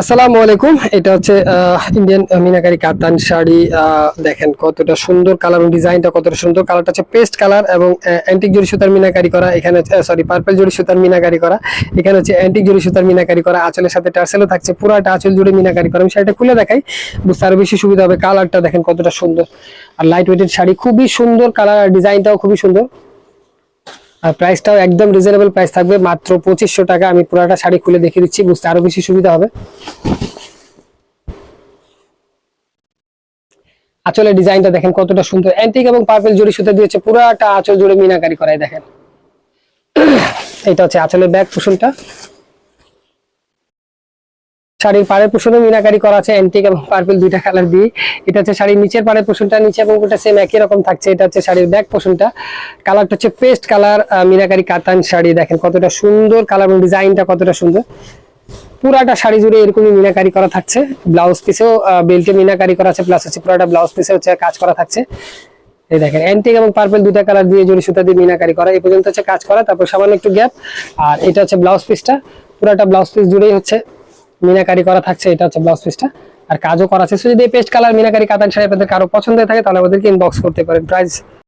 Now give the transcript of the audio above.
আসসালামু আলাইকুম। এটা হচ্ছে ইন্ডিয়ান মিনাকারি কাতান শাড়ি। দেখেন কতটা সুন্দর কালার এবং ডিজাইনটা কতটা সুন্দর। কালারটা হচ্ছে পেস্ট কালার এবং অ্যান্টিক জরি সুতার মিনাকারি করা। এখানে সরি পার্পল জরি সুতার মিনাকারি করা। এখানে হচ্ছে অ্যান্টিক জরি সুতার মিনাকারি করা। আঁচলের সাথে টার্সেলও থাকছে, পুরাটা আঁচল জুড়ে মিনাকারি করা। আমি শাড়িটা খুলে দেখাই, বুঝতে আরো বেশি সুবিধা হবে। কালারটা দেখেন কতটা সুন্দর, আর লাইট ওয়েটেড শাড়ি, খুবই সুন্দর কালার, আর ডিজাইনটাও খুবই সুন্দর। আর প্রাইসটাও একদম রিজনেবল প্রাইস থাকবে, মাত্র 2500 টাকা। আমি পুরাটা শাড়ি খুলে দেখিয়ে দিচ্ছি, বুঝতে আরো বেশি সুবিধা হবে। আঁচলের ডিজাইনটা দেখেন কতটা সুন্দর, অ্যান্টিক এবং পার্পল জরি সুতা দিয়েছে, পুরাটা আঁচল জুড়ে মিনাকারি করাই। দেখেন এটা হচ্ছে আঁচলের ব্যাক পোর্শনটা। শাড়ির পাড়ের পোর্শনে মিনাকারি করা আছে অ্যান্টিক এবং পার্পল দুইটা কালার দিয়ে। এটা হচ্ছে শাড়ির নিচের পাড়ের পোর্শনটা, নিচে এবং উপরটা সেম একই রকম থাকছে। এটা হচ্ছে শাড়ির ব্যাক পোর্শনটা। কালারটা হচ্ছে পেস্ট কালার, মিনাকারি কাতান শাড়ি। দেখেন কতটা সুন্দর কালার এবং ডিজাইনটা কতটা সুন্দর। পুরাটা শাড়ি জুড়ে এরকমই মিনাকারি করা থাকছে। ব্লাউজ পিসেও বেল্টে মিনাকারি করা আছে, প্লাস হচ্ছে পুরাটা ব্লাউজ পিসে হচ্ছে কাজ করা থাকছে। এই দেখেন অ্যান্টিক এবং পার্পল দুইটা কালার দিয়ে জরি সুতা দিয়ে মিনাকারি করা। এই পর্যন্ত হচ্ছে কাজ করা, তারপর সামান্য একটু গ্যাপ। আর এটা হচ্ছে ব্লাউজ পিসটা, পুরাটা ব্লাউজ পিস জুড়েই হচ্ছে মিনাকারি করা থাকছে। এটা হচ্ছে ব্লাউজ পিসটা, আর কাজও করা আছে। যদি পেস্ট কালার মিনাকারি কাতান শাড়ি আপনাদের কারো পছন্দ হয়ে থাকে তাহলে আমাদেরকে ইনবক্স করতে পারেন। প্রাইস